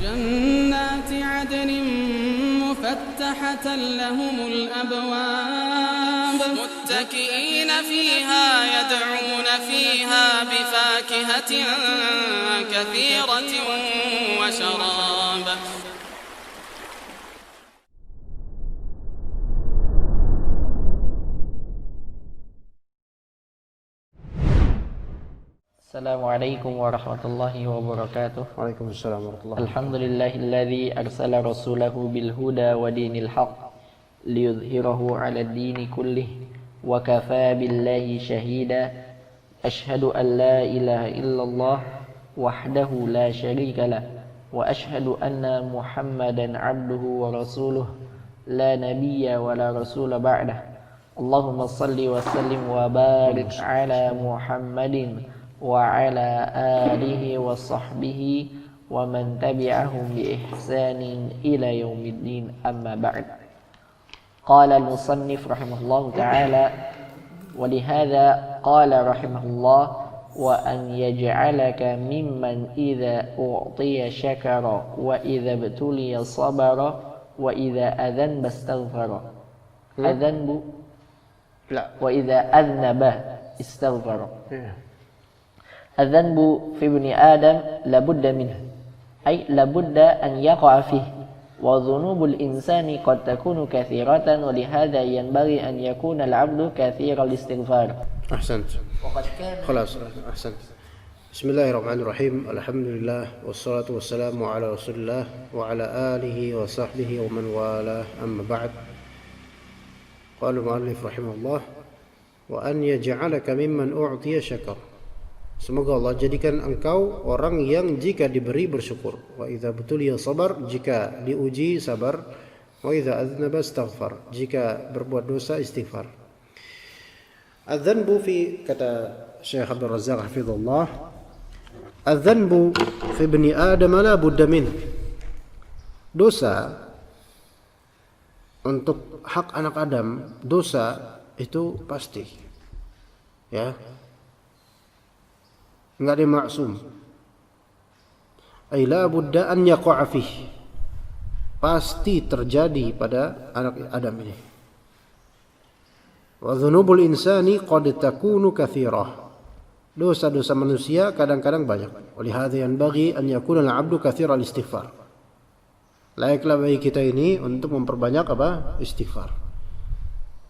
جنات عدن مفتحة لهم الأبواب متكئين فيها يدعون فيها بفاكهة كثيرة وشراب. Assalamualaikum warahmatullahi wabarakatuh. Waalaikumsalam warahmatullahi wabarakatuh. Alhamdulillahilladzi arsala rasulahu bil huda wa dinil haqq liyudhhirahu 'alad dini kullih wa kafaa billahi shahida. Asyhadu an la ilaha illallah wahdahu la syarika lah wa asyhadu anna Muhammadan 'abduhu wa rasuluh la nabiyya wa la rasula ba'dah. Allahumma shalli wa sallim wa barik 'ala Muhammadin wa ala alihi wa sahbihi wa man tabi'ahum bi ihsanin ila yaumiddin, amma ba'd. Qala al-musannif rahimahullahu ta'ala wa lihadha qala rahimahullah wa an yaj'alaka mimman idha u'tiya syakara wa idha btuliya sabara wa idha adhan bastaghfara. Adhanbu wa idha adhnaba istaghfara. الذنب في ابن آدم لابد منه، أي لابد أن يقع فيه، وذنوب الإنسان قد تكون كثيرة ولهذا ينبغي أن يكون العبد كثير الاستغفار. أحسنت. خلاص أحسنت. بسم الله الرحمن الرحيم. الحمد لله والصلاة والسلام على رسول الله وعلى آله وصحبه ومن والاه، أما بعد. قال المؤلف رحمه الله وأن يجعلك ممن أعطي شكر. Semoga Allah jadikan engkau orang yang jika diberi bersyukur. Wa idza butuliya sabar, jika diuji sabar. Wa idza adznaba astaghfar, jika berbuat dosa istighfar. Adzanbu fi, kata Syekh Abdul Razzaq hafizahullah, adzanbu fi ibni Adam la budda min. Dosa untuk hak anak Adam, dosa itu pasti. Ya. Enggak ada maksum. Ay la budda an yaqa'a fih. Pasti terjadi pada anak Adam ini. Wa dzunubul insani qad takunu katsirah. Dosa-dosa manusia kadang-kadang banyak. Oleh hadza yanbaghi an yakuna al-'abdu katsiral istighfar. Layaklah bagi kita ini untuk memperbanyak apa? Istighfar.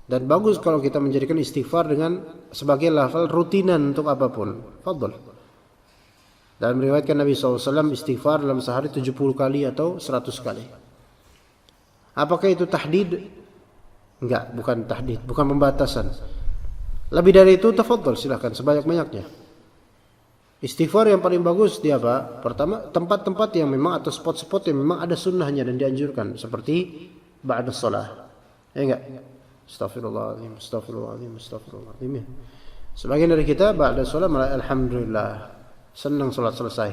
Dan bagus kalau kita menjadikan istighfar dengan sebagai lafal rutinan untuk apapun. Fadhal. Dan meriwayatkan Nabi SAW istighfar dalam sehari 70 kali atau 100 kali. Apakah itu tahdid? Enggak, bukan tahdid, bukan pembatasan. Lebih dari itu tafadhal, silakan sebanyak-banyaknya. Istighfar yang paling bagus dia apa? Pertama, tempat-tempat yang memang atau spot-spot yang memang ada sunnahnya dan dianjurkan, seperti ba'da shalah. Ya enggak? Astagfirullahaladzim, astagfirullahaladzim, astagfirullahaladzim. Sebagian dari kita ba'da shalah malah alhamdulillah, senang salat selesai.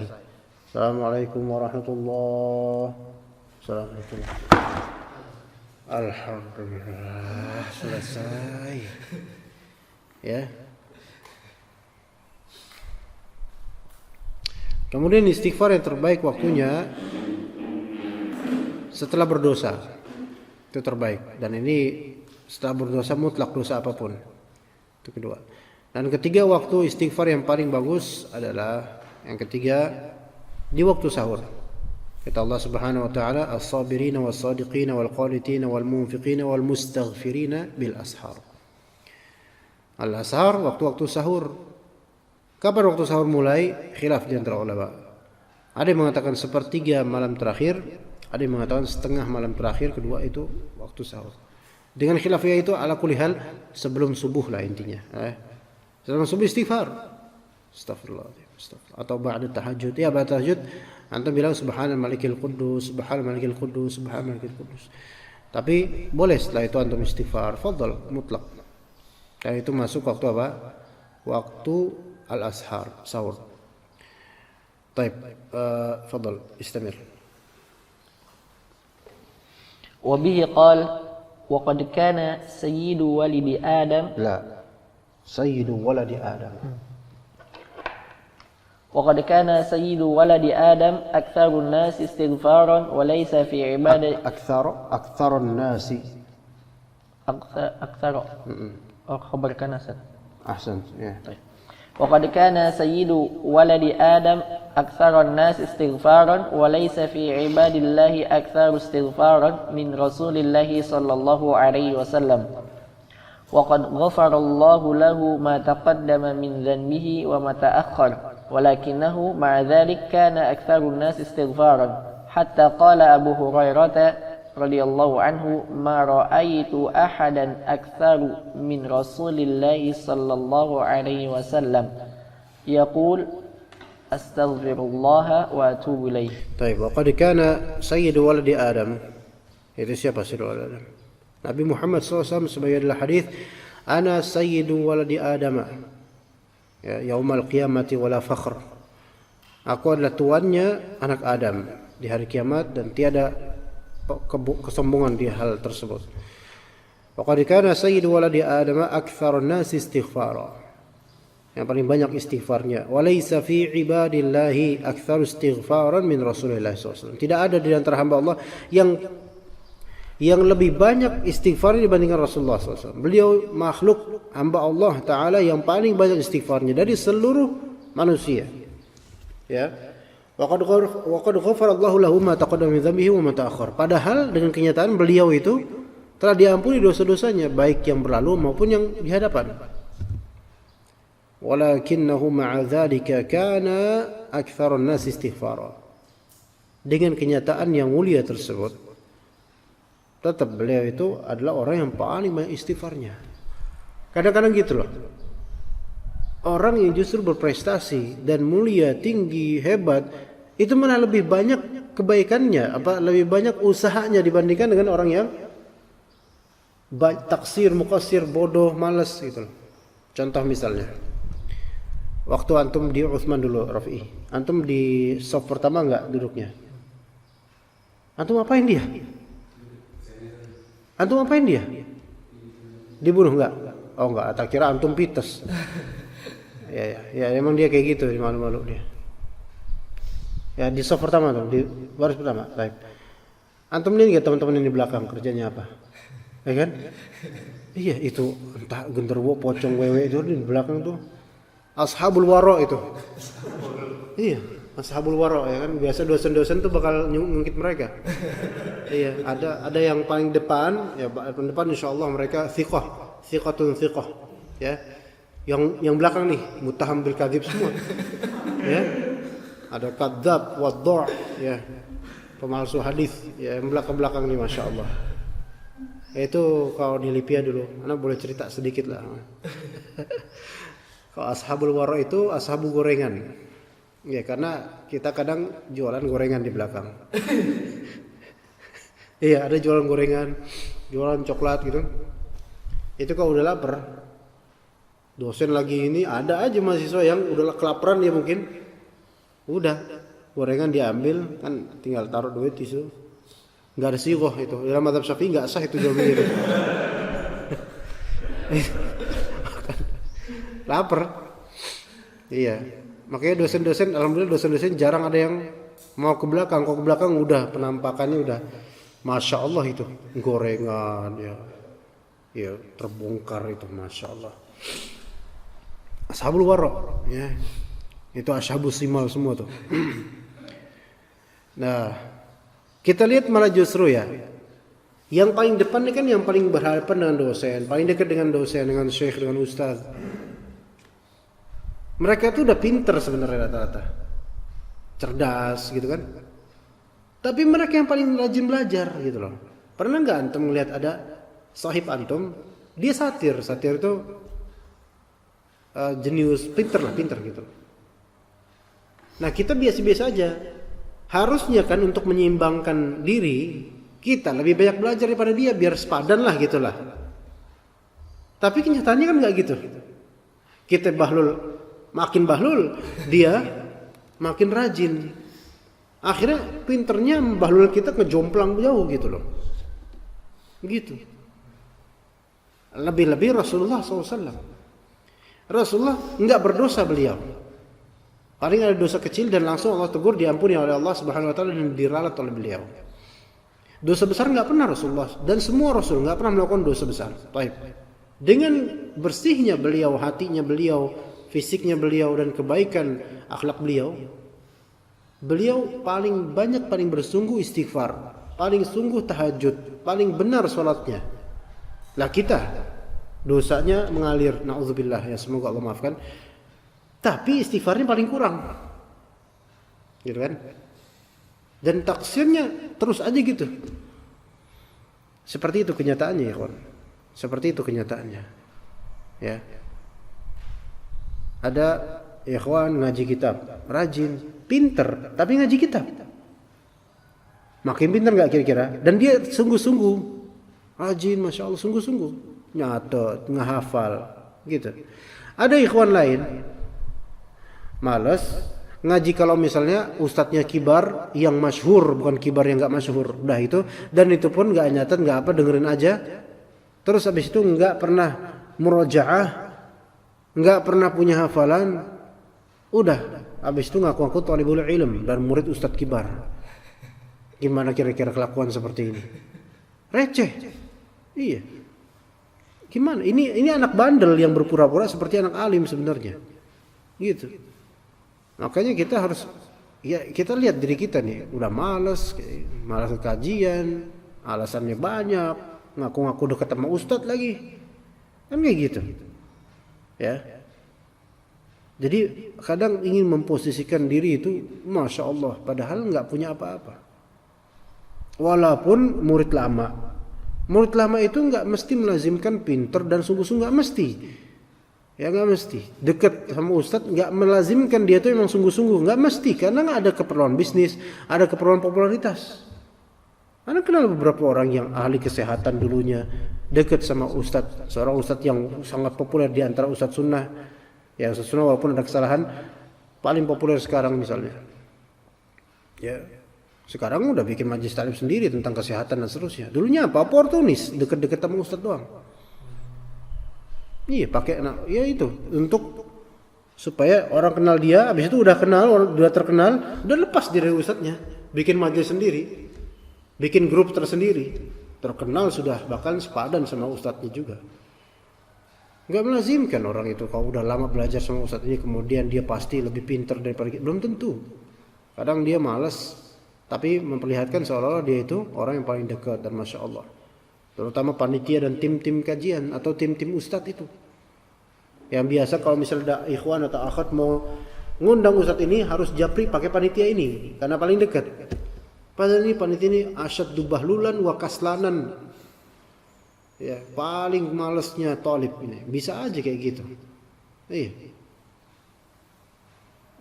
Assalamualaikum warahmatullahi wabarakatuh. Alhamdulillah selesai. Ya. Kemudian istighfar yang terbaik waktunya setelah berdosa. Itu terbaik. Dan ini setelah berdosa mutlak, dosa apapun. Itu kedua. Dan ketiga, waktu istighfar yang paling bagus adalah yang ketiga di waktu sahur. Kata Allah Subhanahu wa taala, "As-sabirina was-sadiqina wal-qanitina wal-munfiqina wal-mustaghfirina bil ashar." Al-ashar, waktu-waktu sahur. Kapan waktu sahur mulai? Khilaf di antara ulama. Ada yang mengatakan sepertiga malam terakhir, ada yang mengatakan setengah malam terakhir, kedua itu waktu sahur. Dengan khilafiyah itu ala kulli hal sebelum subuh lah intinya. Sebelum subuh istighfar. Astagfirullahaladzim. Atau ba'da tahajud. Ya ba'da tahajud antum bilang subhanal malikil quddus, subhanal malikil quddus, subhanal malikil quddus. Tapi boleh setelah itu antum istighfar, fadhal mutlak. Dan itu masuk waktu apa? Waktu al-ashar, sahur. Baik, fadhal istamir. Wa bihi qala wa qad kana sayyidu walidi Adam La. Sayyidu waladi Adam. وقد كان سيد ولد آدم أكثر الناس استغفارا وليس في عبادة أكثر الناس أكثر خبر كان أحسنت طيب. وقد كان سيد ولد آدم أكثر الناس استغفارا وليس في عباد الله أكثر استغفارا من رسول الله صلى الله عليه وسلم وقد غفر الله له ما تقدم من ذنبه وما تأخر ولكنه مع ذلك كان أكثر الناس استغفارا حتى قال أبو هريرة رضي الله عنه ما رأيت أحدا أكثر من رسول الله صلى الله عليه وسلم يقول أستغفر الله وأتوب إليه. طيب وقد كان سيد ولد آدم itu siapa Sayyid walad Adam? Nabi Muhammad SAW sebagai adalah hadis ana sayyidu waladi Adam ya yaumal qiyamati wala fakhr. Aku adalah tuannya anak Adam di hari kiamat dan tiada kesombongan di hal tersebut. Waqad kana sayyidu waladi Adam aktsarun nasi istighfara. Yang paling banyak istighfarnya. Walaysa fi ibadillahi aktsaru istighfaran min Rasulillah SAW. Tidak ada di antara hamba Allah yang lebih banyak istighfarnya dibandingkan Rasulullah SAW. Beliau makhluk hamba Allah Ta'ala yang paling banyak istighfarnya dari seluruh manusia. Ya. Waqad ghafara Allahu lahu ma taqaddama min dhanbihi wa ma ta'akhkhar. Padahal dengan kenyataan beliau itu telah diampuni dosa-dosanya baik yang berlalu maupun yang di hadapan. Walakinnahu ma'a dzalika kana aktsarun nas istighfara. Dengan kenyataan yang mulia tersebut, tetap beliau itu adalah orang yang paling banyak istighfarnya. Kadang-kadang gitu loh. Orang yang justru berprestasi dan mulia, tinggi, hebat, itu malah lebih banyak kebaikannya, lebih banyak usahanya dibandingkan dengan orang yang taksir, muqassir, bodoh, malas gitu loh. Contoh misalnya, waktu antum di Utsman dulu, Rafi, antum di saf pertama enggak duduknya? Antum apain dia? Antum apain dia? Dibunuh enggak? Oh enggak, tak kira antum pites. Ya, emang dia kayak gitu, malu-malu dia. Ya di saf pertama tuh, di baris pertama. Baik. Antum lihat enggak teman-teman yang di belakang kerjanya apa? Ya kan? Iya, itu entah genderuwo, pocong, wewe itu di belakang tuh. Ashabul waro itu. Iya, ashabul waro ya kan. Biasa dosen-dosen tuh bakal ngungkit mereka. Iya, ada yang paling depan, ya paling depan insyaallah mereka thiqatun thiqah. Ya. Yang belakang nih muttaham bil kadzib semua. Ya. Ada kadzab, wadh', ya. Pemalsu hadis, ya yang belakang-belakang nih masyaallah. Itu kalau di Libya dulu, Anda boleh cerita sedikit lah. Kalau ashabul waro itu ashabu gorengan. Ya karena kita kadang jualan gorengan di belakang. Iya, ada jualan gorengan, jualan coklat gitu. Itu kalau udah lapar, dosen lagi ini ada aja mahasiswa yang udah kelaparan dia mungkin. Udah, gorengan diambil, kan tinggal taruh duit tisu. Enggak ada sighah itu. Dalam mazhab Syafi'i enggak sah itu jual beli itu. Lapar. Iya. Makanya dosen-dosen, alhamdulillah dosen-dosen jarang ada yang mau ke belakang. Kalau ke belakang udah penampakannya udah Masya Allah itu gorengan ya. Ya terbongkar itu Masya Allah. Ashabul waro ya. Itu ashabus simal semua tuh. Nah, kita lihat malah justru ya, yang paling depan ini kan yang paling berhadapan dengan dosen, paling dekat dengan dosen, dengan syekh, dengan ustaz. Mereka tuh udah pinter sebenarnya rata-rata, cerdas gitu kan. Tapi mereka yang paling rajin belajar gitu loh. Pernah nggak antum melihat ada sahib antum, dia satir itu jenius, pinter gitu. Nah kita biasa-biasa aja. Harusnya kan untuk menyeimbangkan diri, kita lebih banyak belajar daripada dia biar sepadan lah gitulah. Tapi kenyataannya kan nggak gitu. Kita makin bahlul, dia makin rajin. Akhirnya pinternya bahlul kita ngejomplang jauh gitu loh. Gitu. Lebih-lebih Rasulullah SAW. Rasulullah nggak berdosa beliau. Paling ada dosa kecil dan langsung Allah tegur, diampuni oleh Allah Subhanahu wa taala dan diralat oleh beliau. Dosa besar nggak pernah Rasulullah dan semua Rasul nggak pernah melakukan dosa besar. Baik. Dengan bersihnya beliau, hatinya beliau, fisiknya beliau dan kebaikan akhlak beliau, beliau paling banyak, paling bersungguh istighfar, paling sungguh tahajud, paling benar sholatnya. Lah kita dosanya mengalir, na'udzubillah, ya semoga Allah maafkan. Tapi istighfarnya paling kurang, gitu kan? Dan taksirnya terus aja gitu. Seperti itu kenyataannya ya kawan. Seperti itu kenyataannya. Ya. Ada ikhwan ngaji kitab, rajin, pinter, tapi ngaji kitab. Makin pinter nggak kira-kira? Dan dia sungguh-sungguh, rajin, masya Allah, sungguh-sungguh, nyatet, ngehafal, gitu. Ada ikhwan lain malas ngaji kalau misalnya ustadznya kibar yang masyhur, bukan kibar yang nggak masyhur, udah itu, dan itu pun nggak nyatet, nggak apa, dengerin aja. Terus habis itu nggak pernah murojaah, nggak pernah punya hafalan, udah habis itu ngaku-ngaku thalibul ilm dan murid ustadz kibar. Gimana kira-kira kelakuan seperti ini? Receh, iya. Gimana? Ini anak bandel yang berpura-pura seperti anak alim sebenarnya, gitu. Makanya kita harus, ya kita lihat diri kita nih, udah malas kajian, alasannya banyak, ngaku-ngaku dekat sama ustadz lagi, kan kayak gitu, ya. Jadi kadang ingin memposisikan diri itu, masya Allah, padahal nggak punya apa-apa. Walaupun murid lama itu nggak mesti melazimkan pinter dan sungguh-sungguh, nggak mesti. Ya nggak mesti. Dekat sama ustadz nggak melazimkan dia tuh memang sungguh-sungguh, nggak mesti, karena nggak ada keperluan bisnis, ada keperluan popularitas. Anda kenal beberapa orang yang ahli kesehatan dulunya, dekat sama ustadz, seorang ustadz yang sangat populer di antara ustadz sunnah. Ya ustadz sunnah walaupun ada kesalahan, paling populer sekarang misalnya. Ya sekarang udah bikin majelis taklim sendiri tentang kesehatan dan seterusnya. Dulunya apa? Oportunis, dekat-dekat sama ustadz doang. Iya pakai, ya itu untuk supaya orang kenal dia, habis itu udah kenal, udah terkenal, udah lepas dari ustadznya, bikin majelis sendiri, bikin grup tersendiri, terkenal sudah, bahkan sepadan sama ustadznya juga. Nggak melazimkan orang itu kalau udah lama belajar sama ustadz ini kemudian dia pasti lebih pintar daripada kita, belum tentu. Kadang dia malas, tapi memperlihatkan seolah-olah dia itu orang yang paling dekat, dan masya Allah. Terutama panitia dan tim-tim kajian atau tim-tim ustadz itu. Yang biasa kalau misalnya ada ikhwan atau akhwat mau ngundang ustadz ini harus japri pakai panitia ini karena paling dekat. Padahal ini panitia ini asyaddu bahlulan wa kaslanan. Ya, paling malesnya thalib ini. Bisa aja kayak gitu. Iya.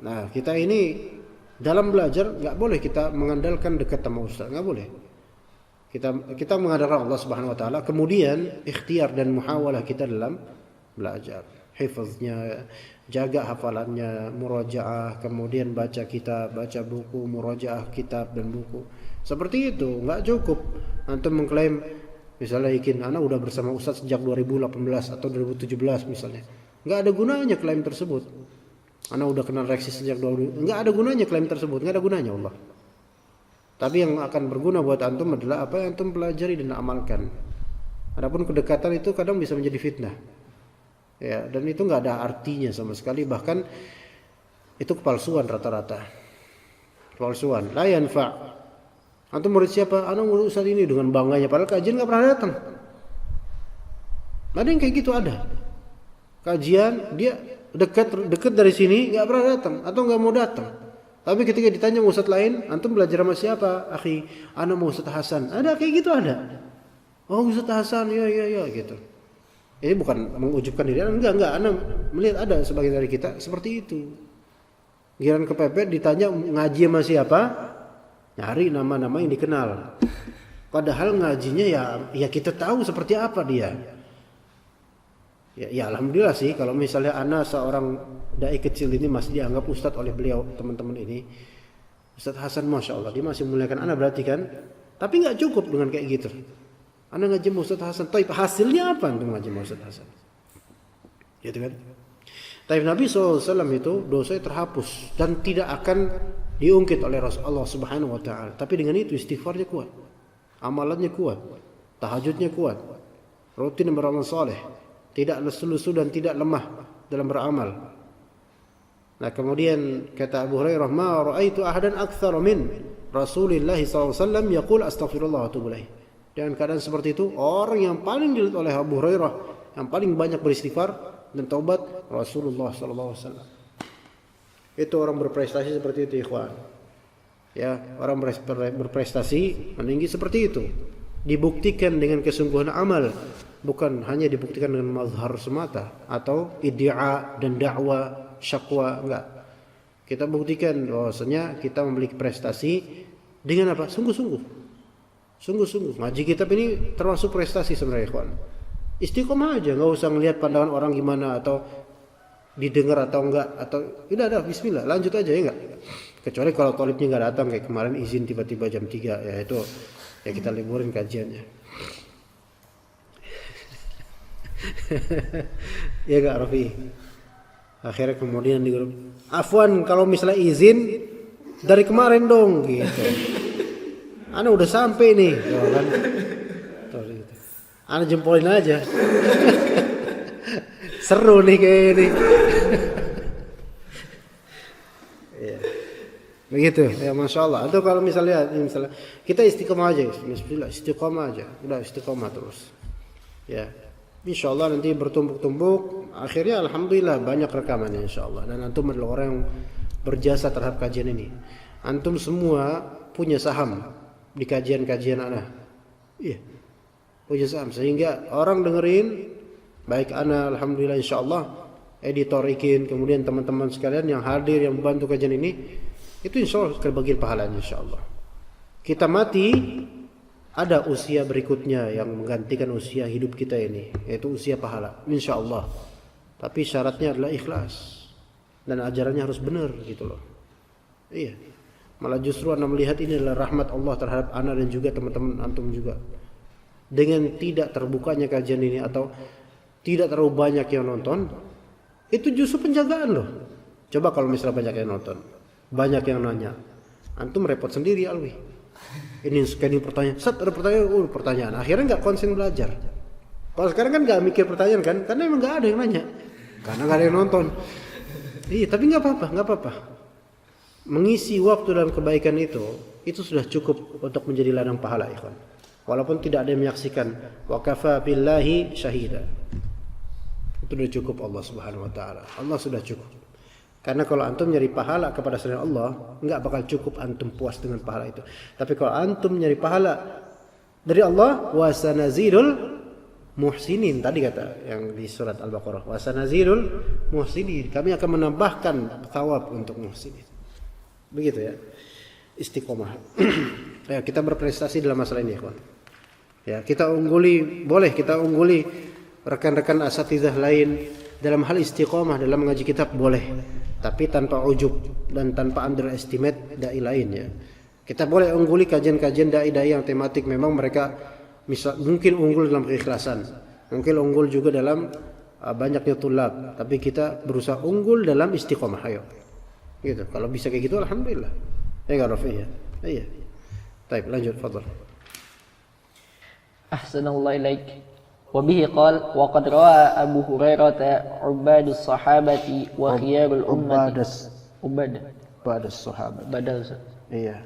Nah, kita ini dalam belajar nggak boleh kita mengandalkan dekat sama ustadz, nggak boleh. Kita mengandalkan Allah Subhanahu wa taala, kemudian ikhtiar dan muhawalah kita dalam belajar. Hifaznya, jaga hafalannya, murajaah, kemudian baca kitab, baca buku, murajaah kitab dan buku. Seperti itu, nggak cukup antum mengklaim misalnya ikin ana udah bersama ustaz sejak 2018 atau 2017 misalnya. Nggak ada gunanya klaim tersebut. Ana udah kenal reaksi sejak 2000. Nggak ada gunanya klaim tersebut, nggak ada gunanya Allah. Tapi yang akan berguna buat antum adalah apa yang antum pelajari dan amalkan. Adapun kedekatan itu kadang bisa menjadi fitnah. Ya, dan itu nggak ada artinya sama sekali, bahkan itu kepalsuan rata-rata. Kepalsuan. La yanfa'. Antum murid siapa? Ana murid ustaz ini, dengan bangganya padahal kajian nggak pernah datang. Ada yang kayak gitu ada. Kajian dia dekat dari sini nggak pernah datang atau nggak mau datang. Tapi ketika ditanya ustaz lain, antum belajar sama siapa? Akhi, ana mau Ustaz Hasan. Ada kayak gitu ada. Oh Ustaz Hasan, ya gitu. Ini bukan mengujubkan diri, enggak, ana melihat ada sebagian dari kita seperti itu. Giliran kepepet ditanya ngaji sama siapa? Nyari nama-nama yang dikenal. Padahal ngajinya ya kita tahu seperti apa dia. Ya alhamdulillah sih kalau misalnya ana seorang dai kecil ini masih dianggap ustadz oleh beliau, teman-teman ini. Ustaz Hasan masya Allah dia masih memuliakan ana berarti kan. Tapi nggak cukup dengan kayak gitu. Ana ngaji sama Ustaz Hasan, tapi hasilnya apa untuk ngaji sama Ustaz Hasan? Gitu kan? Tapi Nabi SAW itu dosanya terhapus dan tidak akan diungkit oleh Allah Subhanahu wa taala. Tapi dengan itu istighfarnya kuat, amalannya kuat, tahajudnya kuat, rutin beramal saleh, tidak lesu-lesu dan tidak lemah dalam beramal. Nah, kemudian kata Abu Hurairah, "Ma ra'aitu ahadan aktsara min Rasulillah sallallahu alaihi wasallam yaqul astaghfirullah wa atubu ilaih." Dan keadaan seperti itu, orang yang paling dilihat oleh Abu Hurairah yang paling banyak beristighfar dan taubat Rasulullah sallallahu alaihi wasallam. Itu orang berprestasi seperti itu, ikhwan. Ya, orang berprestasi meninggi seperti itu. Dibuktikan dengan kesungguhan amal, bukan hanya dibuktikan dengan mazhar semata atau iddia dan dakwah syakwa, enggak. Kita buktikan bahwasanya kita memiliki prestasi dengan apa? Sungguh-sungguh. Sungguh-sungguh. Ngaji kitab ini termasuk prestasi sebenarnya, ikhwan. Istiqomah aja, nggak usah ngelihat pandangan orang gimana atau didengar atau enggak, atau udah bismillah, lanjut aja ya enggak. Kecuali kalau tolibnya nggak datang kayak kemarin izin tiba-tiba jam 3, ya itu ya kita liburin kajiannya. Ya enggak Rafi. Akhirnya kemudian di grup, "Afwan kalau misalnya izin dari kemarin dong," gitu. Ana udah sampai nih, kan. Ana jempolin aja. Seru nih kayak ini. Ya. Begitu, ya Masya Allah. Atau kalau misalnya kita istiqomah aja, bismillah, istiqomah aja. Udah istiqomah terus. Ya. Insya Allah nanti bertumbuk-tumbuk. Akhirnya Alhamdulillah banyak rekamannya Insya Allah. Dan antum adalah orang yang berjasa terhadap kajian ini. Antum semua punya saham di kajian-kajian ana. Iya. Punya saham. Sehingga orang dengerin, baik ana Alhamdulillah Insya Allah, editor Ikin, kemudian teman-teman sekalian yang hadir, yang membantu kajian ini, itu Insya Allah kebagian pahalanya Insya Allah. Kita mati, ada usia berikutnya yang menggantikan usia hidup kita ini, yaitu usia pahala, Insya Allah. Tapi syaratnya adalah ikhlas dan ajarannya harus benar gitu loh. Iya. Malah justru ana melihat ini adalah rahmat Allah terhadap ana dan juga teman-teman antum juga. Dengan tidak terbukanya kajian ini atau tidak terlalu banyak yang nonton, itu justru penjagaan loh. Coba kalau misalnya banyak yang nonton, banyak yang nanya, antum repot sendiri alwi. Ini scanning pertanyaan, ada pertanyaan, akhirnya nggak konsen belajar. Kalau sekarang kan nggak mikir pertanyaan kan, karena emang nggak ada yang nanya, karena nggak ada yang nonton. Iya, tapi nggak apa-apa. Mengisi waktu dalam kebaikan itu sudah cukup untuk menjadi ladang pahala, ikhwan. Walaupun tidak ada yang menyaksikan, wa kafa billahi syahida. Itu sudah cukup Allah Subhanahu wa taala. Allah sudah cukup. Karena kalau antum nyari pahala kepada selain Allah, enggak bakal cukup antum puas dengan pahala itu. Tapi kalau antum nyari pahala dari Allah, wa sanazidul muhsinin, tadi kata yang di surat Al-Baqarah, wa sanazidul muhsinin, kami akan menambahkan thawab untuk muhsinin. Begitu ya. Istiqomah. Ya, kita berprestasi dalam masalah ini, kawan. Ya, kita ungguli rekan-rekan asatizah lain dalam hal istiqomah dalam mengaji kitab boleh, tapi tanpa ujub dan tanpa underestimate dai lain ya. Kita boleh ungguli kajian-kajian dai-dai yang tematik memang mereka mungkin unggul dalam keikhlasan, mungkin unggul juga dalam banyaknya tulab, tapi kita berusaha unggul dalam istiqomah, ayo. Gitu. Kalau bisa kayak gitu alhamdulillah. Ya enggak Rafi ya? Iya. Baik, lanjut, fadhal. Ahsanallahu ilaik. وبه قال وقد رأى أبو هريرة عباد الصحابة وخيار الأمة عباد الصحابة iya.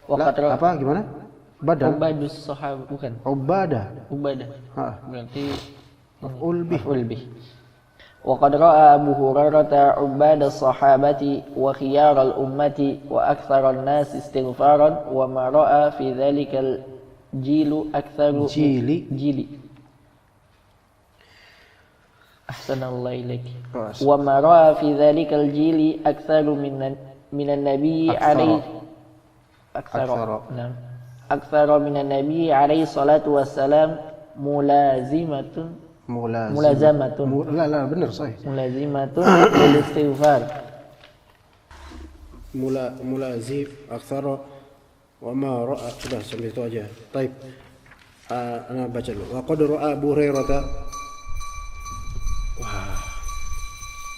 وقد رأى apa gimana? عباد الصحابة bukan Ubadah. berarti maf'ul bih. وقد رأى أبو هريرة عباد الصحابة وخيار الأمة وأكثر الناس استغفارا وما رأى في ذلك الجيل أكثر جيل أحسن الله إليك. وما رأى في ذلك الجيل أكثر من النبي عليه أكثر من النبي عليه الصلاة والسلام ملازمة لا benar sahih. ملازمة للاستغفار mulazim aktsara wa ma ra'a, sudah sampai itu aja. Baik. Ana baca dulu. Wa qad ra'a Abu Hurairah.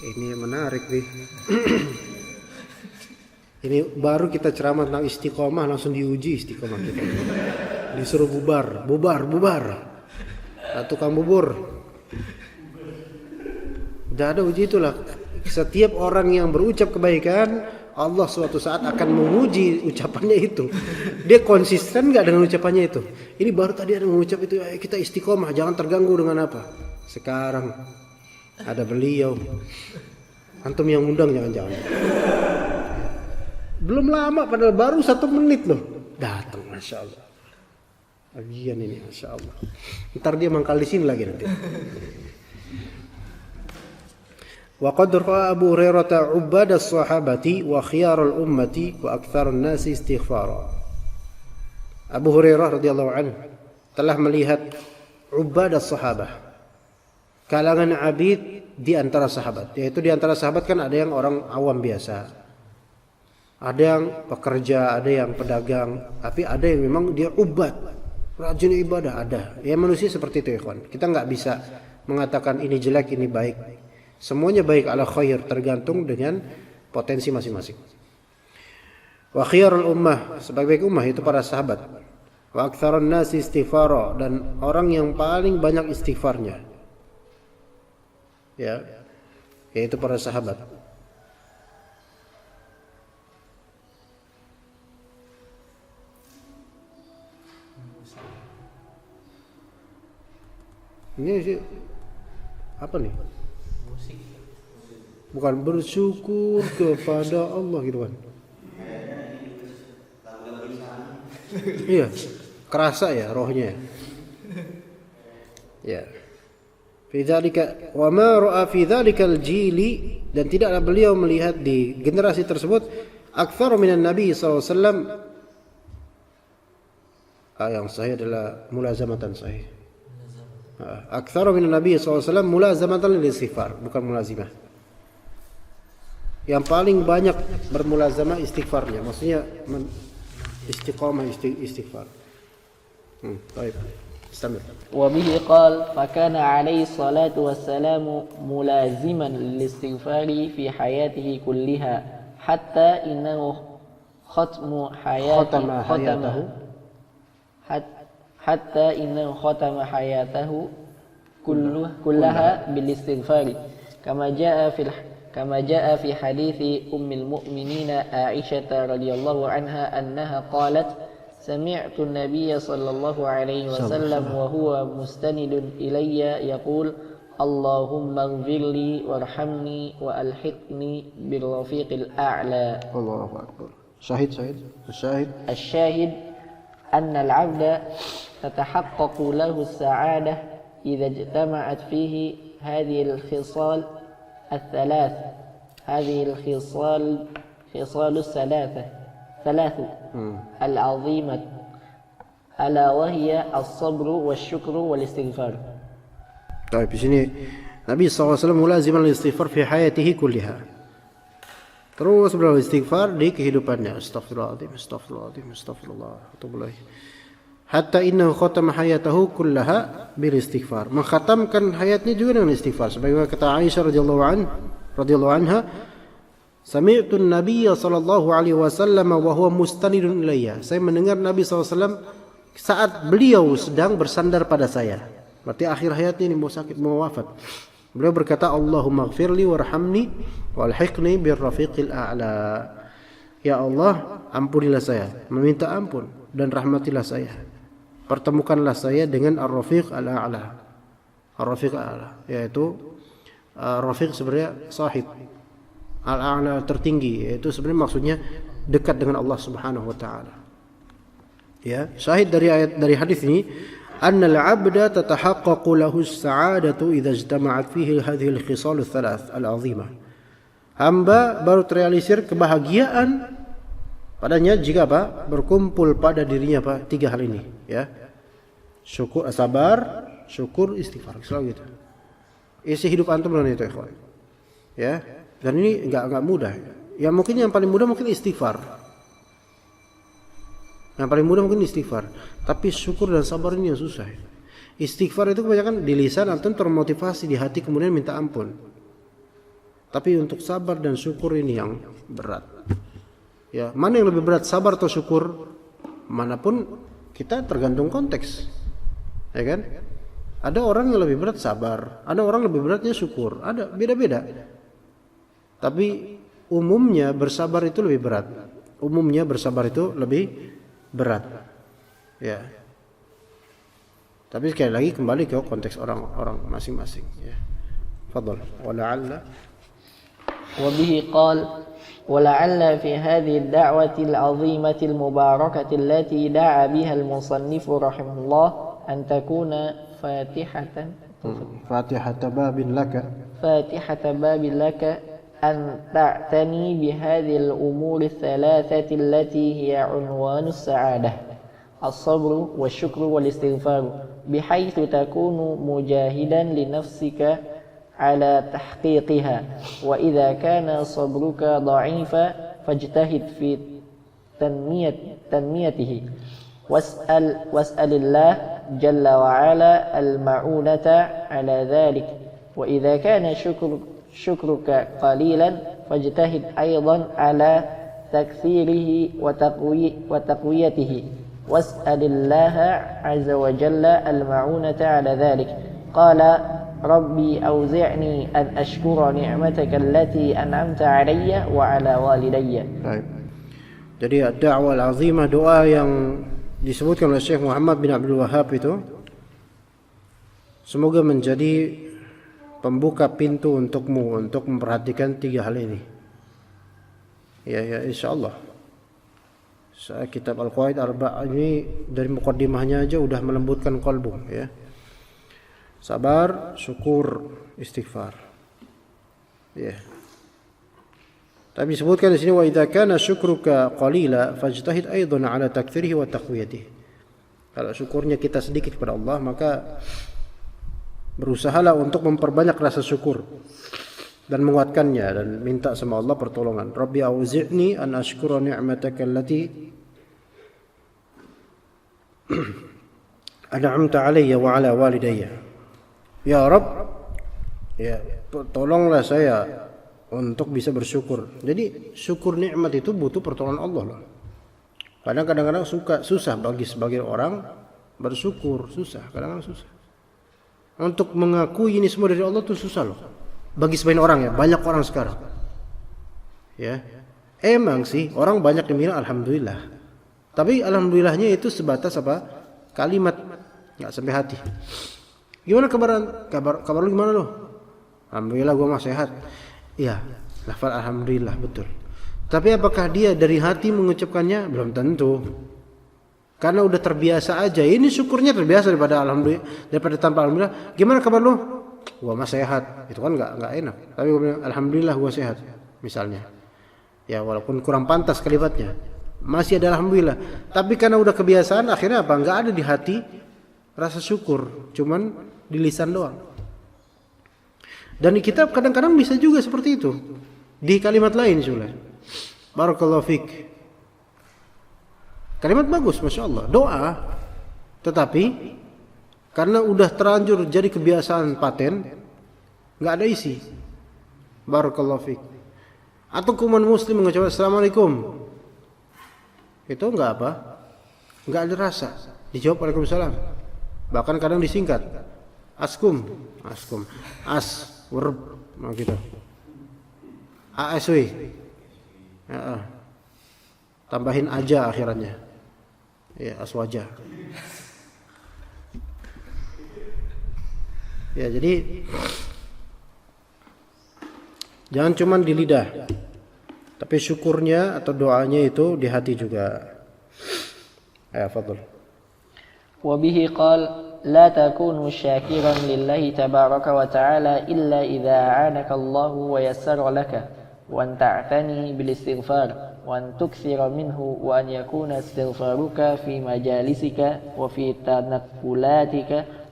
Ini menarik nih. Ini baru kita ceramah tentang istiqomah, langsung diuji istiqomah kita. Disuruh bubar. Tukang bubur. Udah ada uji itulah. Setiap orang yang berucap kebaikan, Allah suatu saat akan menguji ucapannya itu. Dia konsisten nggak dengan ucapannya itu? Ini baru tadi ada mengucap itu, kita istiqomah, jangan terganggu dengan apa. Sekarang ada beliau. Antum yang undang jangan-jangan. Belum lama, padahal baru 1 menit loh. Datang, Masya Allah. Bagian ini, Masya Allah. Ntar dia mangkal di sini lagi nanti. Wa qad ra'a Abu Hurairah ubada as-sahabati wa khiyarul ummati wa aktsarun nasi istighfara. Abu Hurairah radhiyallahu anhu telah melihat ubada as-sahabah, kalangan abid di antara sahabat. Yaitu di antara sahabat kan ada yang orang awam biasa, ada yang pekerja, ada yang pedagang, tapi ada yang memang dia ubad, rajin ibadah, ada. Ya manusia seperti itu, ikhwan. Kita nggak bisa mengatakan ini jelek, ini baik. Semuanya baik ala khair, tergantung dengan potensi masing-masing. Wa khiyarul ummah, sebaik-baik ummah itu para sahabat. Wa aktsarun nasi istighfara, dan orang yang paling banyak istighfarnya, ya, yaitu para sahabat. Ini sih apa nih? Bukan bersyukur kepada Allah gitu kan? Iya, kerasa ya rohnya. Ya. Fi dzalika wa ma ra'a fi dzalikal jili, dan tidaklah beliau melihat di generasi tersebut aktsar minan nabi sallallahu alaihi wasallam. Yang sahih adalah mulazamatan sahih. Aktsar minan nabi sallallahu alaihi wasallam mulazamatan lil istighfar, bukan mulazimah. Yang paling banyak bermulazamah istighfarnya, maksudnya istiqamah istighfar. Baik. استمر. وبه قال فكان عليه الصلاة والسلام ملازما للاستغفار في حياته كلها حتى إنه ختم حياته كلها بالاستغفار كما جاء في حديث أم المؤمنين عائشة رضي الله عنها أنها قالت سمعت النبي صلى الله عليه وسلم وهو مستند إلي يقول اللهم اغفر لي وارحمني وألحقني بالرفيق الأعلى. الله أكبر. الشاهد أن العبد تتحقق له السعادة إذا اجتمعت فيه هذه الخصال الثلاث، خصال ثلاث العظيمة ألا وهي الصبر والشكر والاستغفار. طيب di sini Nabi SAW mulaziman istighfar fi hayatihi kulliha. Terus beristighfar di kehidupannya. Astaghfirullahaladzim. Hatta innahu khatama hayatahu kullaha bil istighfar. Mengkhatamkan hayatnya juga dengan istighfar. Sebagaimana kata Aisyah radhiyallahu anha, sami'tu an-nabiy sallallahu alaihi wasallam wa huwa mustanidun ilayya. Saya mendengar Nabi SAW saat beliau sedang bersandar pada saya. Berarti akhir hayatnya ini mau sakit, mau wafat. Beliau berkata, Allahumma ighfirli warhamni walhiqni birrafiqil a'la. Ya Allah, ampunilah saya, meminta ampun dan rahmatilah saya. Pertemukanlah saya dengan ar-rafiq al-a'la. Ar-rafiq al-a'la, yaitu rafiq sebenarnya sahib. Al-a'la tertinggi, yaitu sebenarnya maksudnya dekat dengan Allah Subhanahu wa taala. Ya, syahid dari hadis ini, annal 'abda tatahaqqaqu lahu as-sa'adatu idza ijtama'at fihi hadhihi al-khisal ats-tsalath al-'azimah. Hamba baru terrealisir kebahagiaan padanya jika berkumpul pada dirinya 3 hal ini, ya. Syukur, sabar, syukur, istighfar. Selalu gitu. Isi hidup antum dengan itu, ikhwan. Ya. Dan ini enggak mudah. Ya mungkin yang paling mudah mungkin istighfar. Yang paling mudah mungkin istighfar. Tapi syukur dan sabar ini yang susah. Istighfar itu kebanyakan di lisan, antum termotivasi, di hati kemudian minta ampun. Tapi untuk sabar dan syukur ini yang berat. Ya, mana yang lebih berat, sabar atau syukur? Manapun kita tergantung konteks. Ya kan? Ada orang yang lebih berat sabar, ada orang lebih beratnya syukur, ada beda-beda. Tapi umumnya bersabar itu lebih berat. Umumnya bersabar itu lebih berat. Ya. Tapi sekali lagi kembali ke konteks orang-orang masing-masing. Ya. Fadhal. Wala'alla. وبه قال ولعل في هذه الدعوة العظيمة المباركة التي دعا بها المصنف رحمه الله أن تكون فاتحة باب لك أن تعتني بهذه الأمور الثلاثة التي هي عنوان السعادة الصبر والشكر والاستغفار بحيث تكون مجاهدا لنفسك على تحقيقها وإذا كان صبرك ضعيفا فاجتهد في تنميته واسأل الله جل وعلا المعونة على ذلك وإذا كان شكرك قليلا فاجتهد أيضا على تكثيره وتقويته واسأل الله عز وجل المعونة على ذلك قال ربي أوزعني أن أشكر نعمتك التي أنعمت علي وعلى والدي. Baik. Jadi ad-da'wah al-'azimah, doa yang disebutkan oleh Syekh Muhammad bin Abdul Wahhab itu semoga menjadi pembuka pintu untukmu untuk memperhatikan tiga hal ini. Ya insyaallah. Kitab Al-Qawaid Arba'ah ini dari muqaddimahnya aja udah melembutkan qalbu ya. Sabar, syukur, istighfar. Ya. Tapi disebutkan di sini wa idza kana syukruka qalila fajtahid aidan ala taktsirihi wa taqwiyatihi. Kalau syukurnya kita sedikit kepada Allah, maka berusahalah untuk memperbanyak rasa syukur dan menguatkannya dan minta sama Allah pertolongan. Rabbi auzi'ni an ashkura ni'mataka allati an'amta 'alayya wa 'ala walidayya. Ya Rabb, ya tolonglah saya untuk bisa bersyukur. Jadi syukur nikmat itu butuh pertolongan Allah loh. Kadang-kadang susah bagi sebagian orang bersyukur, kadang-kadang susah. Untuk mengakui ini semua dari Allah itu susah loh. Bagi sebagian orang ya, banyak orang sekarang. Ya. Emang sih orang banyak yang bilang alhamdulillah. Tapi alhamdulillahnya itu sebatas apa? Kalimat, enggak sampai hati. Gimana kabar lu gimana lu? Alhamdulillah gua mah sehat. Iya, lafal alhamdulillah betul. Tapi apakah dia dari hati mengucapkannya? Belum tentu. Karena udah terbiasa aja. Ini syukurnya terbiasa daripada tanpa alhamdulillah. Gimana kabar lu? Gua mah sehat. Itu kan enggak enak. Tapi gua bilang alhamdulillah gua sehat misalnya. Ya walaupun kurang pantas kalimatnya. Masih ada alhamdulillah. Tapi karena udah kebiasaan akhirnya apa? Enggak ada di hati rasa syukur, cuman di lisan doang. Dan di kitab kadang-kadang bisa juga seperti itu. Di kalimat lain juga. Barakallahu fik. Kalimat bagus, Masya Allah. Doa. Tetapi karena udah terlanjur jadi kebiasaan paten, nggak ada isi. Barakallahu fik. Atau kuman muslim mengucapkan Assalamualaikum. Itu nggak apa? Nggak ada rasa. Dijawab Waalaikumsalam. Bahkan kadang disingkat. Askum. As. Verb. Nah gitu. ASW. Ya, tambahin aja akhirannya. Ya, aswaja. Ya, jadi jangan cuma di lidah. Tapi syukurnya atau doanya itu di hati juga. Ya, fadhil. وبه قال لا تكون شاكرا لله تبارك وتعالى إلا إذا أعانك الله ويسر لك وأن تعتني بالاستغفار وأن تكثر منه وأن يكون استغفارك في مجالسك وفي تنقلاتك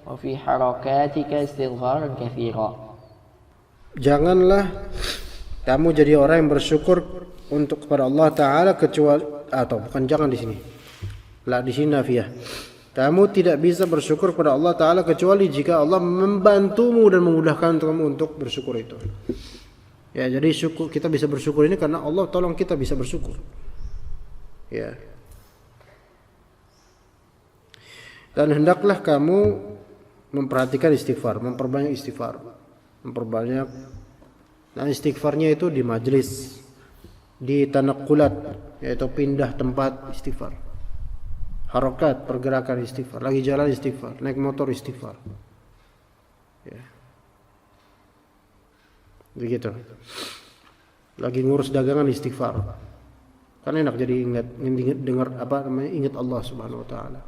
وفي حركاتك استغفارا كثيرا. Janganlah kamu jadi orang yang bersyukur untuk kepada Allah Ta'ala kecuali jangan di sini. La di sini nafiyah. Kamu tidak bisa bersyukur kepada Allah Ta'ala kecuali jika Allah membantumu dan memudahkan kamu untuk bersyukur itu. Ya, jadi syukur, kita bisa bersyukur ini karena Allah tolong kita bisa bersyukur. Ya. Dan hendaklah kamu memperhatikan istighfar, memperbanyak istighfar. Memperbanyak. Nah, istighfarnya itu di majlis, di tanaqqulat, yaitu pindah tempat istighfar. Harokat, pergerakan istighfar, lagi jalan istighfar, naik motor istighfar. Ya. Begitu. Lagi ngurus dagangan istighfar. Kan enak jadi ingat dengar ingat Allah Subhanahu wa taala.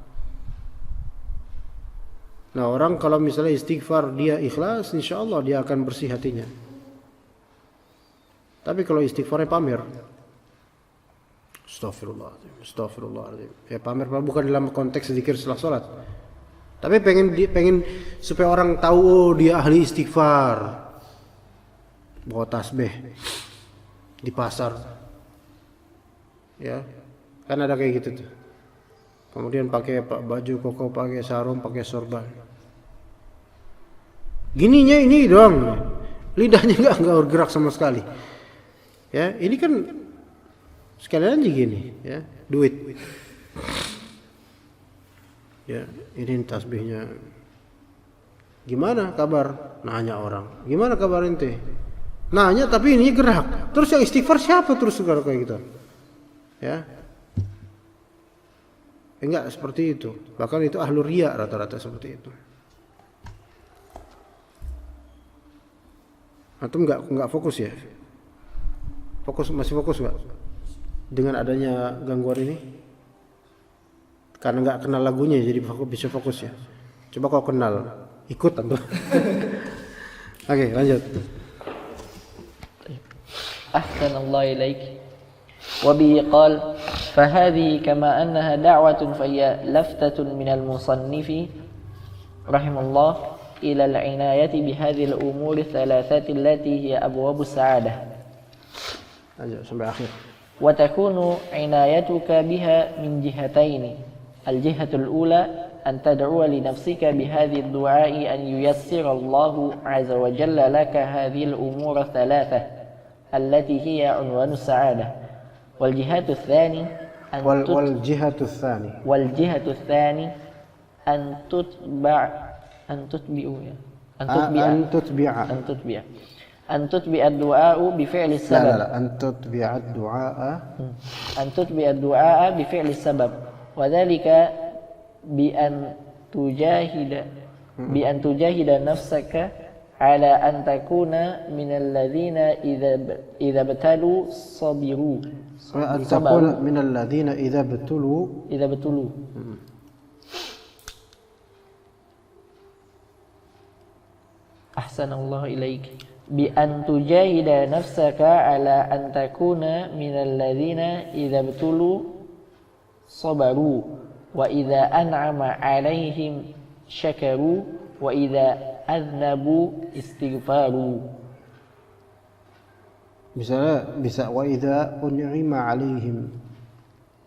Nah, orang kalau misalnya istighfar dia ikhlas, insyaallah dia akan bersih hatinya. Tapi kalau istighfarnya pamer, astagfirullahaladzim. Ya pamer bukan dalam konteks zikir setelah sholat. Tapi pengen supaya orang tahu oh, dia ahli istighfar. Bawa tasbih di pasar. Ya. Kan ada kayak gitu tuh. Kemudian pakai baju koko, pakai sarung, pakai sorban. Gininya ini doang. Lidahnya enggak bergerak sama sekali. Ya, ini kan sekalian aja gini, ya, duit. Ya, ini tasbihnya. Gimana kabar? Nanya orang. Gimana kabar ente? Nanya tapi ini gerak. Terus yang istighfar siapa terus sekarang kayak gitu? Ya. Enggak seperti itu. Bahkan itu ahlul riya rata-rata seperti itu. Antum enggak fokus ya? Masih fokus enggak? Dengan adanya gangguan ini? Karena enggak kenal lagunya jadi bisa fokus ya. Coba kau kenal, ikut antum. Oke, lanjut. أحسن الله إليك. وبه قال فهذه كما أنها دعوة فهي لفتة من المصنف رحمه الله إلى العناية بهذه الأمور الثلاثة التي هي أبواب السعادة. sampai akhir. وتكون عنايتك بها من جهتين. الجهة الأولى أن تدعو لنفسك بهذه الدعاء أن ييسر الله عز وجل لك هذه الأمور الثلاثة التي هي عنوان السعادة. والجهة الثاني أن تتبع الدعاء بفعل السبب. أن تتبع الدعاء بفعل السبب وذلك بأن تجاهد نفسك على أن تكون من الذين إذا ابتلوا صبروا. أن تكون من الذين إذا ابتلوا. أحسن الله إليك. بأن تجاهد نفسك على أن تكون من الذين إذا ابتلوا صبروا وإذا أنعم عليهم شكروا وإذا أذنبوا استغفاروا. Misalnya bisa wa idza un'ima alaihim,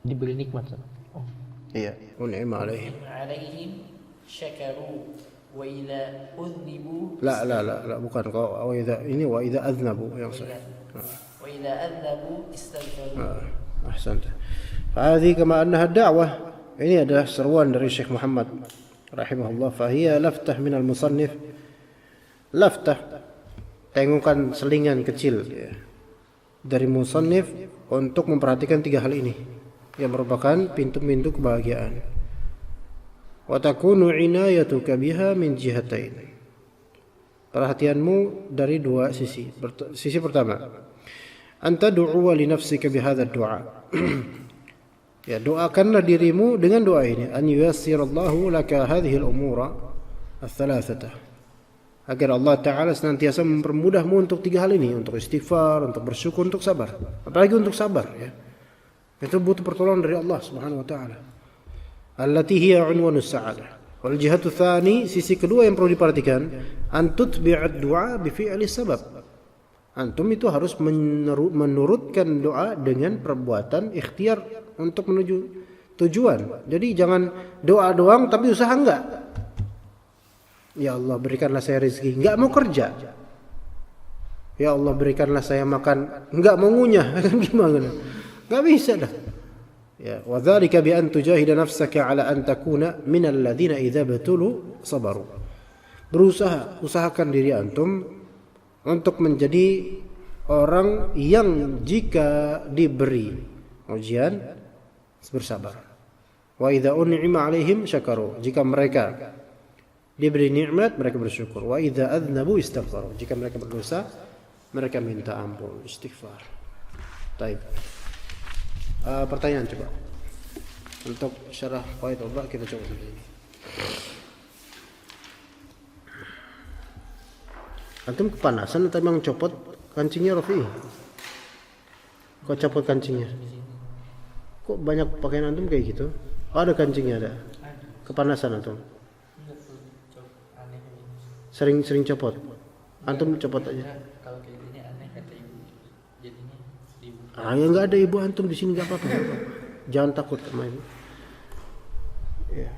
diberi nikmat. Iya, un'ima alaihim syakaru wa idza udhibu. La bukan kau wa idza ini wa idza aznabu yang sahih. Wa idza adzabu istaghfaru. Ahsanta. Fahadhi kama annaha da'wah. Ini adalah seruan dari Syekh Muhammad rahimahullah. Fahiya laftah min al-musannif. Laftah, tengokkan selingan kecil ya, dari musannif untuk memperhatikan tiga hal ini yang merupakan pintu-pintu kebahagiaan. Wa takunu inayatuka biha min jihatain. Perhatianmu dari dua sisi. Sisi pertama, anta du'a li nafsika bihadha du'a. Ya, doakanlah dirimu dengan doa ini, an yuyassirallahu laka hadhihi al-umura ats-tsalatsata, agar Allah Ta'ala senantiasa mempermudahmu untuk tiga hal ini, untuk istighfar, untuk bersyukur, untuk sabar. Apalagi untuk sabar ya. Itu butuh pertolongan dari Allah Subhanahu wa taala. Allati hiya unwanus sa'adah. Wal jihatu tsani, sisi kedua yang perlu diperhatikan, an tutbi'ad du'a bi fi'li sabab. Antum itu harus menurutkan doa dengan perbuatan ikhtiar untuk menuju tujuan. Jadi jangan doa doang tapi usaha enggak. Ya Allah berikanlah saya rezeki, enggak mau kerja. Ya Allah berikanlah saya makan, enggak mau ngunyah, kan gimana? Enggak bisa dah. Ya, wa dzalika bi an tujahida nafsaka ala an takuna minal ladzina idza batulu sabaru. Usahakan diri antum untuk menjadi orang yang jika diberi ujian bersabar. Wa idza un'ima 'alaihim syakaru. Jika mereka diberi nikmat mereka bersyukur. Wa idza adznabu istaghfaru. Jika mereka berdosa mereka minta ampun, istighfar. Baik. Pertanyaan coba. Untuk syarah qawaid al-ba kita coba sampai ini. Antum kepanasan atau memang copot kancingnya Rafi? Kok copot kancingnya? Kok banyak pakaian antum kayak gitu? Oh, ada kancingnya ada. Kepanasan antum? Sering copot. Antum copot aja. Kalau kayak gini aneh kata ibu. Jadinya ibu. Ya nggak ada ibu antum di sini nggak apa-apa. Jangan takut sama ibu. Ya.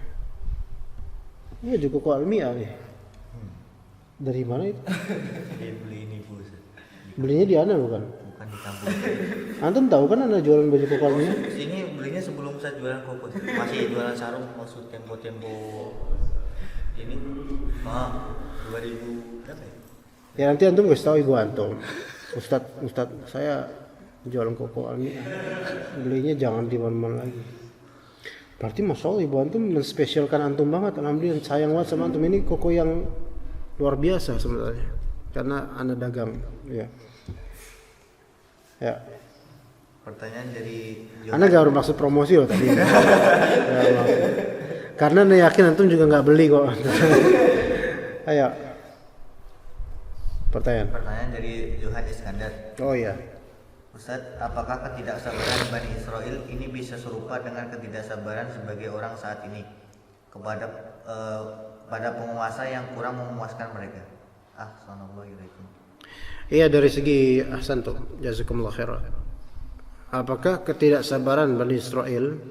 Ini juga kok almiah nih. Dari mana itu? Dia beli ini Bu. Belinya di mana bukan? Bukan di kampung. Antum tahu kan ada jualan baju koko almiah? Sini belinya sebelum saya jualan koko. Masih jualan sarung maksud tempo-tempo ini. 2000 berapa ya? Ya nanti antum kasih tahu ibu antum. Ustadz saya jualan koko almiah. Belinya jangan di mana-mana lagi. Berarti masya Allah ibu antum menspesialkan antum banget. Alhamdulillah sayang banget sama antum ini koko yang luar biasa sebenarnya. Karena anda dagang. Ya. Ya. Pertanyaan dari Anda gak bermaksud promosi loh tadi. Ya, karena anda yakin antum juga nggak beli kok. Ayo. Pertanyaan dari Johan Iskandar. Oh iya. Ustadz, apakah ketidaksabaran Bani Israel ini bisa serupa dengan ketidaksabaran sebagai orang saat ini kepada pada penguasa yang kurang memuaskan mereka? Assalamualaikum. Iya, dari segi ahsantum, jazakumullah khairan. Apakah ketidaksabaran Bani Israel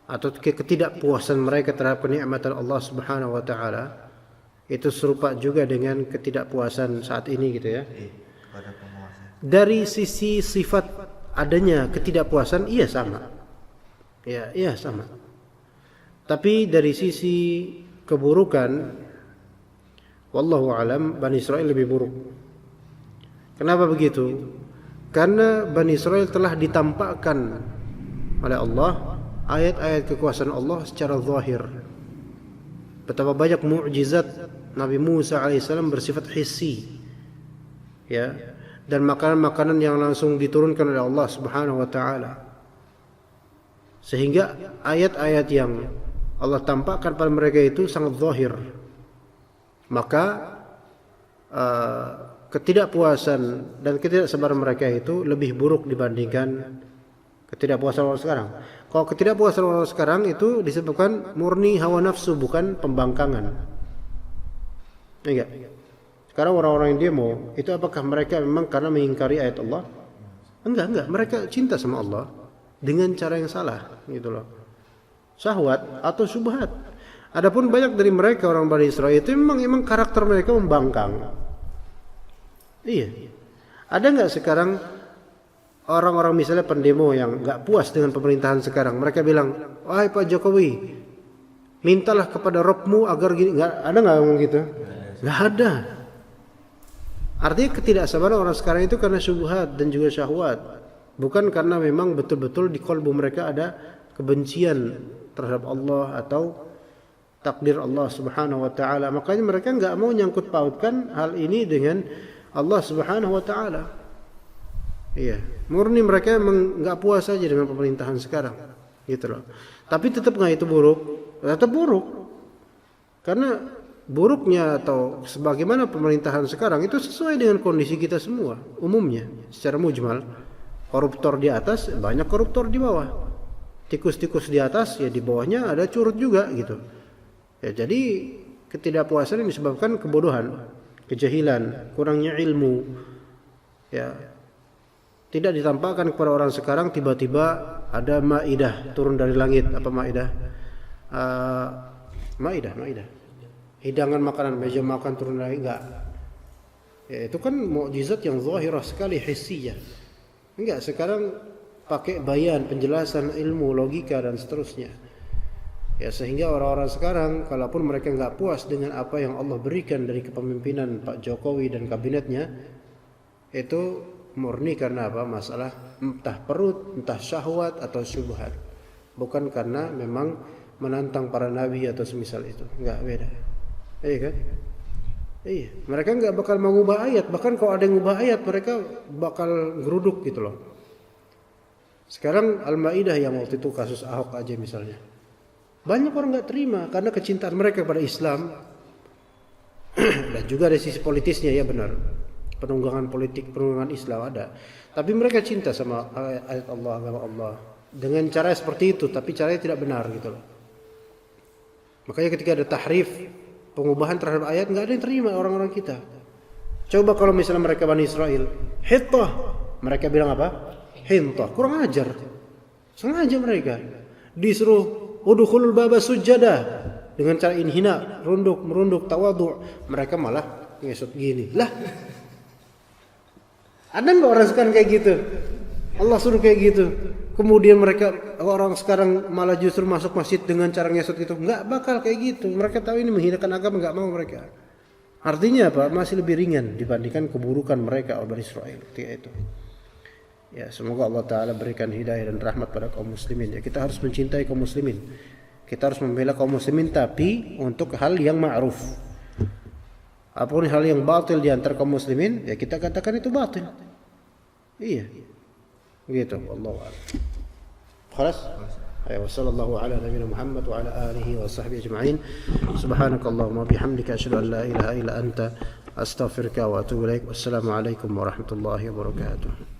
atau ketidakpuasan mereka terhadap kenikmatan Allah Subhanahu wa taala itu serupa juga dengan ketidakpuasan saat ini gitu ya? Kepada penguasa. Dari sisi sifat adanya ketidakpuasan iya sama. Iya sama. Tapi dari sisi keburukan wallahu alam Bani Israel lebih buruk. Kenapa begitu? Karena Bani Israel telah ditampakkan oleh Allah ayat-ayat kekuasaan Allah secara zahir. Betapa banyak mukjizat Nabi Musa alaihissalam bersifat hissi. Ya, dan makanan-makanan yang langsung diturunkan oleh Allah Subhanahu wa taala. Sehingga ayat-ayat yang Allah tampakkan pada mereka itu sangat zahir. Maka ketidakpuasan dan ketidaksabaran mereka itu lebih buruk dibandingkan ketidakpuasan orang sekarang. Kalau ketidakpuasan orang sekarang itu disebabkan murni hawa nafsu, bukan pembangkangan. Enggak. Sekarang orang-orang yang demo itu apakah mereka memang karena mengingkari ayat Allah? Enggak. Mereka cinta sama Allah dengan cara yang salah, gitu loh. Syahwat atau syubhat. Adapun banyak dari mereka orang Bani Israel itu memang karakter mereka membangkang. Iya. Ada nggak sekarang orang-orang misalnya pendemo yang nggak puas dengan pemerintahan sekarang? Mereka bilang, wahai Pak Jokowi, mintalah kepada Robmu agar gini. Ada nggak ngomong gitu? Nggak ada. Artinya ketidaksabaran orang sekarang itu karena syubhat dan juga syahwat, bukan karena memang betul-betul di qalbu mereka ada kebencian terhadap Allah atau takdir Allah Subhanahu wa taala. Makanya mereka nggak mau nyangkut pautkan hal ini dengan Allah Subhanahu wa taala. Iya, murni mereka memang enggak puas saja dengan pemerintahan sekarang. Gitu loh. Tapi tetap enggak itu buruk? Tetap buruk. Karena buruknya atau sebagaimana pemerintahan sekarang itu sesuai dengan kondisi kita semua umumnya secara mujmal. Koruptor di atas, banyak koruptor di bawah. Tikus-tikus di atas, ya di bawahnya ada curut juga gitu. Ya, jadi ketidakpuasan yang disebabkan kebodohan, kejahilan, kurangnya ilmu. Ya. Tidak ditampakkan kepada orang sekarang tiba-tiba ada maidah turun dari langit. Apa maidah? Maidah. Hidangan makanan, meja makan turun dari langit, enggak. Ya, itu kan mukjizat yang zahirah sekali, hissiyah. Enggak, sekarang pakai bayan, penjelasan ilmu, logika dan seterusnya. Ya, sehingga orang-orang sekarang kalaupun mereka enggak puas dengan apa yang Allah berikan dari kepemimpinan Pak Jokowi dan kabinetnya, itu murni karena apa? Masalah entah perut, entah syahwat atau syubhat. Bukan karena memang menantang para nabi atau semisal itu. Enggak, beda. Iya kan? Iya, mereka enggak bakal mengubah ayat. Bahkan kalau ada yang ubah ayat, mereka bakal geruduk gitu loh. Sekarang Al-Maidah yang waktu itu kasus Ahok aja misalnya, banyak orang enggak terima karena kecintaan mereka kepada Islam. Dan juga dari sisi politisnya, ya benar, penunggangan politik, penunggangan Islam ada. Tapi mereka cinta sama ayat Allah, agama Allah, dengan cara seperti itu, tapi caranya tidak benar gitu loh. Makanya ketika ada tahrif, pengubahan terhadap ayat, nggak ada yang terima orang-orang kita. Coba kalau misalnya mereka Bani Israel, hittah, mereka bilang apa? Hintah, kurang ajar. Sengaja mereka disuruh udkhulul baba sujada dengan cara inhina, merunduk, tawadhu, mereka malah ngesot gini. Lah, ada nggak orang sekarang kayak gitu? Allah suruh kayak gitu. Kemudian mereka, orang sekarang malah justru masuk masjid dengan cara ngesot gitu. Nggak bakal kayak gitu. Mereka tahu ini menghinakan agama, nggak mau mereka. Artinya apa? Masih lebih ringan dibandingkan keburukan mereka Bani Israel ketika itu. Ya, semoga Allah Ta'ala berikan hidayah dan rahmat pada kaum muslimin. Ya, kita harus mencintai kaum muslimin. Kita harus membela kaum muslimin, tapi untuk hal yang ma'ruf. Apapun hal yang batil di antara kaum muslimin, ya kita katakan itu batil. Iya. Gitu, wallahu a'lam. Khalas? Ayo, sallallahu ala nabiyina Muhammad wa ala alihi wa sahbihi ajma'in. Subhanakallahumma bihamdika asyhadu an la ilaha illa anta astaghfiruka wa atubu ilaik. Wassalamu alaikum warahmatullahi wabarakatuh.